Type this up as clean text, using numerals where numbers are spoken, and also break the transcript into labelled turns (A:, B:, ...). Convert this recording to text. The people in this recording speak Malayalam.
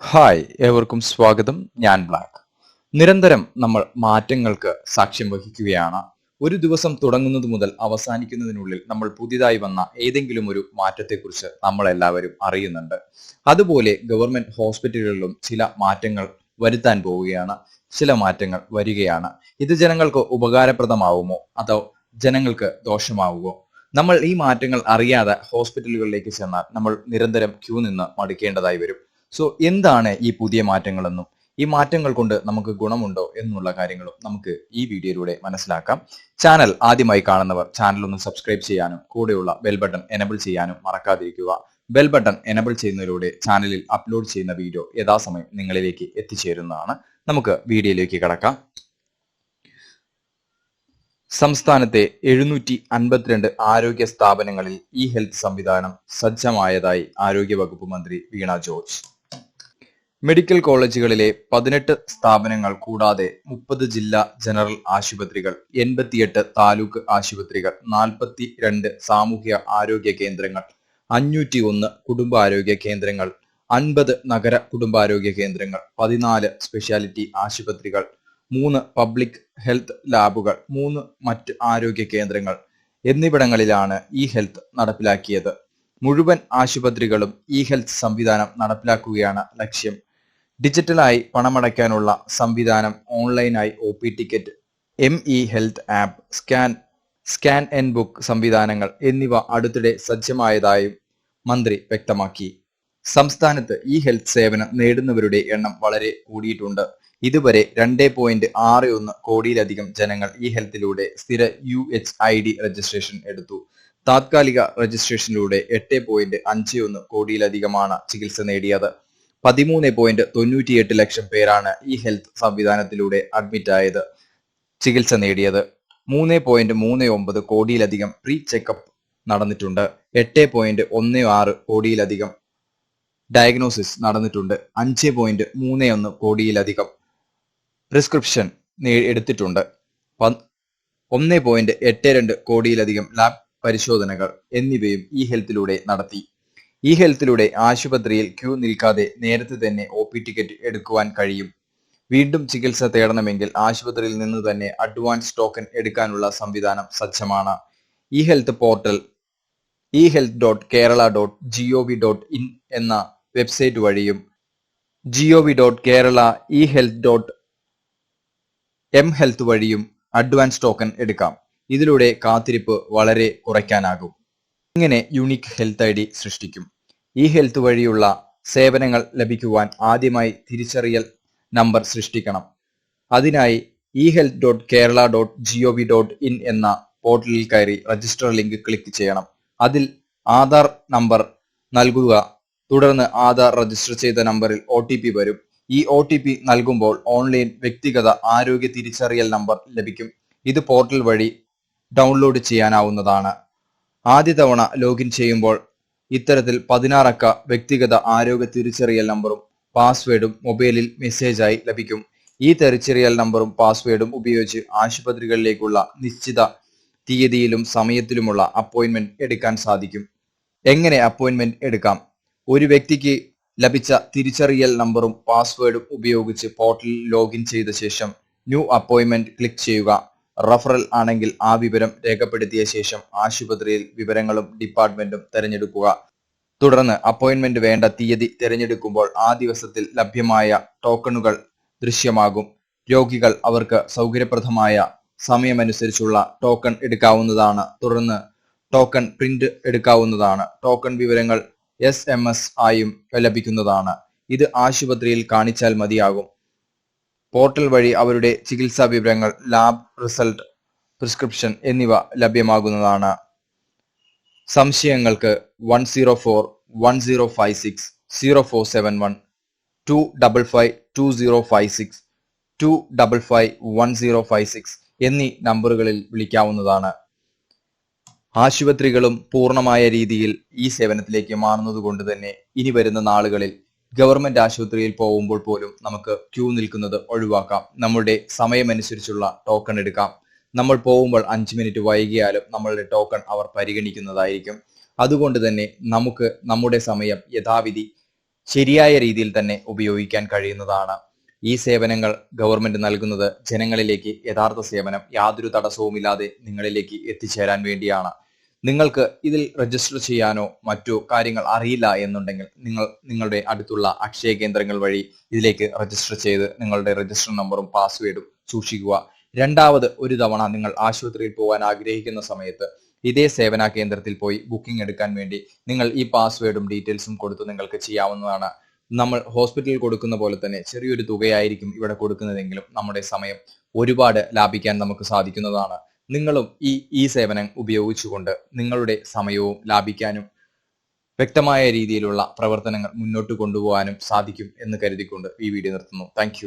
A: ഹായ്, ഏവർക്കും സ്വാഗതം. ഞാൻ ബ്ലാക്ക്. നിരന്തരം നമ്മൾ മാറ്റങ്ങൾക്ക് സാക്ഷ്യം വഹിക്കുകയാണ്. ഒരു ദിവസം തുടങ്ങുന്നത് മുതൽ അവസാനിക്കുന്നതിനുള്ളിൽ നമ്മൾ പുതിയതായി വന്ന ഏതെങ്കിലും ഒരു മാറ്റത്തെക്കുറിച്ച് നമ്മൾ എല്ലാവരും അറിയുന്നുണ്ട്. അതുപോലെ ഗവൺമെന്റ് ഹോസ്പിറ്റലുകളിലും ചില മാറ്റങ്ങൾ വരുത്താൻ പോവുകയാണ്. ചില മാറ്റങ്ങൾ വരികയാണ്. ഇത് ജനങ്ങൾക്ക് ഉപകാരപ്രദമാവുമോ അതോ ജനങ്ങൾക്ക് ദോഷമാവുമോ? നമ്മൾ ഈ മാറ്റങ്ങൾ അറിയാതെ ഹോസ്പിറ്റലുകളിലേക്ക് ചെന്നാൽ നമ്മൾ നിരന്തരം ക്യൂ നിന്ന് മടുക്കേണ്ടതായി വരും. സോ എന്താണ് ഈ പുതിയ മാറ്റങ്ങളെന്നും ഈ മാറ്റങ്ങൾ കൊണ്ട് നമുക്ക് ഗുണമുണ്ടോ എന്നുള്ള കാര്യങ്ങളും നമുക്ക് ഈ വീഡിയോയിലൂടെ മനസ്സിലാക്കാം. ചാനൽ ആദ്യമായി കാണുന്നവർ ചാനൽ ഒന്ന് സബ്സ്ക്രൈബ് ചെയ്യാനും കൂടെയുള്ള ബെൽ ബട്ടൺ എനബിൾ ചെയ്യാനും മറക്കാതിരിക്കുക. ബെൽ ബട്ടൺ എനബിൾ ചെയ്യുന്നതിലൂടെ ചാനലിൽ അപ്ലോഡ് ചെയ്യുന്ന വീഡിയോ യഥാസമയം നിങ്ങളിലേക്ക് എത്തിച്ചേരുന്നതാണ്. നമുക്ക് വീഡിയോയിലേക്ക് കടക്കാം. സംസ്ഥാനത്തെ 752 ആരോഗ്യ സ്ഥാപനങ്ങളിൽ ഇ ഹെൽത്ത് സംവിധാനം സജ്ജമായതായി ആരോഗ്യവകുപ്പ് മന്ത്രി വീണ ജോർജ്. മെഡിക്കൽ കോളേജുകളിലെ 18 സ്ഥാപനങ്ങൾ കൂടാതെ 30 ജില്ലാ ജനറൽ ആശുപത്രികൾ, 88 താലൂക്ക് ആശുപത്രികൾ, 42 സാമൂഹ്യ ആരോഗ്യ കേന്ദ്രങ്ങൾ, 501 കുടുംബാരോഗ്യ കേന്ദ്രങ്ങൾ, 50 നഗര കുടുംബാരോഗ്യ കേന്ദ്രങ്ങൾ, 14 സ്പെഷ്യാലിറ്റി ആശുപത്രികൾ, 3 പബ്ലിക് ഹെൽത്ത് ലാബുകൾ, 3 മറ്റ് ആരോഗ്യ കേന്ദ്രങ്ങൾ എന്നിവിടങ്ങളിലാണ് ഇ ഹെൽത്ത് നടപ്പിലാക്കിയത്. മുഴുവൻ ആശുപത്രികളും ഇ ഹെൽത്ത് സംവിധാനം നടപ്പിലാക്കുകയാണ് ലക്ഷ്യം. ഡിജിറ്റലായി പണമടയ്ക്കാനുള്ള സംവിധാനം, ഓൺലൈനായി OP ticket, ME health app, scan and book സംവിധാനങ്ങൾ എന്നിവ അടുത്തിടെ സജ്ജമായതായും മന്ത്രി വ്യക്തമാക്കി. സംസ്ഥാനത്ത് ഇ ഹെൽത്ത് സേവനം നേടുന്നവരുടെ എണ്ണം വളരെ കൂടിയിട്ടുണ്ട്. ഇതുവരെ 2.61 കോടിയിലധികം ജനങ്ങൾ ഇ ഹെൽത്തിലൂടെ സ്ഥിര UHID രജിസ്ട്രേഷൻ എടുത്തു. താത്കാലിക രജിസ്ട്രേഷനിലൂടെ 8.51 കോടിയിലധികമാണ് ചികിത്സ നേടിയത്. 13.98 ലക്ഷം പേരാണ് ഇ ഹെൽത്ത് സംവിധാനത്തിലൂടെ അഡ്മിറ്റായത്, ചികിത്സ നേടിയത്. 3.39 കോടിയിലധികം പ്രീ ചെക്കപ്പ് നടന്നിട്ടുണ്ട്. 8.16 കോടിയിലധികം ഡയഗ്നോസിസ് നടന്നിട്ടുണ്ട്. 5.31 കോടിയിലധികം പ്രിസ്ക്രിപ്ഷൻ എടുത്തിട്ടുണ്ട്. 1.82 കോടിയിലധികം ലാബ് പരിശോധനകൾ എന്നിവയും ഇ ഹെൽത്തിലൂടെ നടത്തി. ഇ ഹെൽത്തിലൂടെ ആശുപത്രിയിൽ ക്യൂ നിൽക്കാതെ നേരത്തെ തന്നെ OP ടിക്കറ്റ് എടുക്കുവാൻ കഴിയും. വീണ്ടും ചികിത്സ തേടണമെങ്കിൽ ആശുപത്രിയിൽ നിന്ന് തന്നെ അഡ്വാൻസ് ടോക്കൺ എടുക്കാനുള്ള സംവിധാനം സജ്ജമാണ്. ഇ ഹെൽത്ത് പോർട്ടൽ ehealth.kerala.gov.in എന്ന വെബ്സൈറ്റ് വഴിയും gov.kerala/ehealth.mhealth വഴിയും അഡ്വാൻസ് ടോക്കൺ എടുക്കാം. ഇതിലൂടെ കാത്തിരിപ്പ് വളരെ കുറയ്ക്കാനാകും. ഇങ്ങനെ യുണീക്ക് ഹെൽത്ത് ID സൃഷ്ടിക്കും. ഇ ഹെൽത്ത് വഴിയുള്ള സേവനങ്ങൾ ലഭിക്കുവാൻ ആദ്യമായി തിരിച്ചറിയൽ നമ്പർ സൃഷ്ടിക്കണം. അതിനായി ehealth.kerala.gov.in എന്ന പോർട്ടലിൽ കയറി രജിസ്റ്റർ ലിങ്ക് ക്ലിക്ക് ചെയ്യണം. അതിൽ ആധാർ നമ്പർ നൽകുക. തുടർന്ന് ആധാർ രജിസ്റ്റർ ചെയ്ത നമ്പറിൽ OTP വരും. ഈ OTP നൽകുമ്പോൾ ഓൺലൈൻ വ്യക്തിഗത ആരോഗ്യ തിരിച്ചറിയൽ നമ്പർ ലഭിക്കും. ഇത് പോർട്ടൽ വഴി ഡൗൺലോഡ് ചെയ്യാനാവുന്നതാണ്. ആദ്യ തവണ ലോഗിൻ ചെയ്യുമ്പോൾ ഇത്തരത്തിൽ 16 അക്ക വ്യക്തിഗത ആരോഗ്യ തിരിച്ചറിയൽ നമ്പറും പാസ്വേഡും മൊബൈലിൽ മെസ്സേജായി ലഭിക്കും. ഈ തിരിച്ചറിയൽ നമ്പറും പാസ്വേഡും ഉപയോഗിച്ച് ആശുപത്രികളിലേക്കുള്ള നിശ്ചിത തീയതിയിലും സമയത്തിലുമുള്ള അപ്പോയിന്റ്മെന്റ് എടുക്കാൻ സാധിക്കും. എങ്ങനെ അപ്പോയിന്റ്മെന്റ് എടുക്കാം? ഒരു വ്യക്തിക്ക് ലഭിച്ച തിരിച്ചറിയൽ നമ്പറും പാസ്വേഡും ഉപയോഗിച്ച് പോർട്ടലിൽ ലോഗിൻ ചെയ്ത ശേഷം ന്യൂ അപ്പോയിന്റ്മെന്റ് ക്ലിക്ക് ചെയ്യുക. റഫറൽ ആണെങ്കിൽ ആ വിവരം രേഖപ്പെടുത്തിയ ശേഷം ആശുപത്രിയിൽ വിവരങ്ങളും ഡിപ്പാർട്ട്മെന്റും തിരഞ്ഞെടുക്കുക. തുടർന്ന് അപ്പോയിന്റ്മെന്റ് വേണ്ട തീയതി തിരഞ്ഞെടുക്കുമ്പോൾ ആ ദിവസത്തിൽ ലഭ്യമായ ടോക്കണുകൾ ദൃശ്യമാകും. രോഗികൾ അവർക്ക് സൗകര്യപ്രദമായ സമയമനുസരിച്ചുള്ള ടോക്കൺ എടുക്കാവുന്നതാണ്. തുടർന്ന് ടോക്കൺ പ്രിന്റ് എടുക്കാവുന്നതാണ്. ടോക്കൺ വിവരങ്ങൾ SMS ആയും ലഭിക്കുന്നതാണ്. ഇത് ആശുപത്രിയിൽ കാണിച്ചാൽ മതിയാകും. പോർട്ടൽ വഴി അവരുടെ ചികിത്സാ വിവരങ്ങൾ, ലാബ് റിസൾട്ട്, പ്രിസ്ക്രിപ്ഷൻ എന്നിവ ലഭ്യമാകുന്നതാണ്. സംശയങ്ങൾക്ക് 104-1056 0471, 255-2056, 255-1056 എന്നീ നമ്പറുകളിൽ വിളിക്കാവുന്നതാണ്. ആശുപത്രികളും പൂർണ്ണമായ രീതിയിൽ ഈ സേവനത്തിലേക്ക് മാറുന്നതുകൊണ്ട് തന്നെ ഇനി വരുന്ന നാളുകളിൽ ഗവൺമെന്റ് ആശുപത്രിയിൽ പോകുമ്പോൾ പോലും നമുക്ക് ക്യൂ നിൽക്കുന്നത് ഒഴിവാക്കാം. നമ്മുടെ സമയമനുസരിച്ചുള്ള ടോക്കൺ എടുക്കാം. നമ്മൾ പോകുമ്പോൾ 5 മിനിറ്റ് വൈകിയാലും നമ്മളുടെ ടോക്കൺ അവർ പരിഗണിക്കുന്നതായിരിക്കും. അതുകൊണ്ട് തന്നെ നമുക്ക് നമ്മുടെ സമയം യഥാവിധി ശരിയായ രീതിയിൽ തന്നെ ഉപയോഗിക്കാൻ കഴിയുന്നതാണ്. ഈ സേവനങ്ങൾ ഗവൺമെന്റ് നൽകുന്നത് ജനങ്ങളിലേക്ക് യഥാർത്ഥ സേവനം യാതൊരു തടസ്സവുമില്ലാതെ നിങ്ങളിലേക്ക് എത്തിച്ചേരാൻ വേണ്ടിയാണ്. നിങ്ങൾക്ക് ഇതിൽ രജിസ്റ്റർ ചെയ്യാനോ മറ്റു കാര്യങ്ങൾ അറിയില്ല എന്നുണ്ടെങ്കിൽ നിങ്ങളുടെ അടുത്തുള്ള അക്ഷയ കേന്ദ്രങ്ങൾ വഴി ഇതിലേക്ക് രജിസ്റ്റർ ചെയ്ത് നിങ്ങളുടെ രജിസ്റ്റർ നമ്പറും പാസ്വേഡും സൂക്ഷിക്കുക. രണ്ടാമത് ഒരു തവണ നിങ്ങൾ ആശുപത്രിയിൽ പോകാൻ ആഗ്രഹിക്കുന്ന സമയത്ത് ഇതേ സേവന കേന്ദ്രത്തിൽ പോയി ബുക്കിംഗ് എടുക്കാൻ വേണ്ടി നിങ്ങൾ ഈ പാസ്വേഡും ഡീറ്റെയിൽസും കൊടുത്ത് നിങ്ങൾക്ക് ചെയ്യാവുന്നതാണ്. നമ്മൾ ഹോസ്പിറ്റലിൽ കൊടുക്കുന്ന പോലെ തന്നെ ചെറിയൊരു തുകയായിരിക്കും ഇവിടെ കൊടുക്കുന്നതെങ്കിലും നമ്മുടെ സമയം ഒരുപാട് ലാഭിക്കാൻ നമുക്ക് സാധിക്കുന്നതാണ്. നിങ്ങളും ഈ സേവനം ഉപയോഗിച്ചുകൊണ്ട് നിങ്ങളുടെ സമയവും ലാഭിക്കാനും വ്യക്തമായ രീതിയിലുള്ള പ്രവർത്തനങ്ങൾ മുന്നോട്ട് കൊണ്ടുപോകാനും സാധിക്കും എന്ന് കരുതിക്കൊണ്ട് ഈ വീഡിയോ നിർത്തുന്നു. താങ്ക്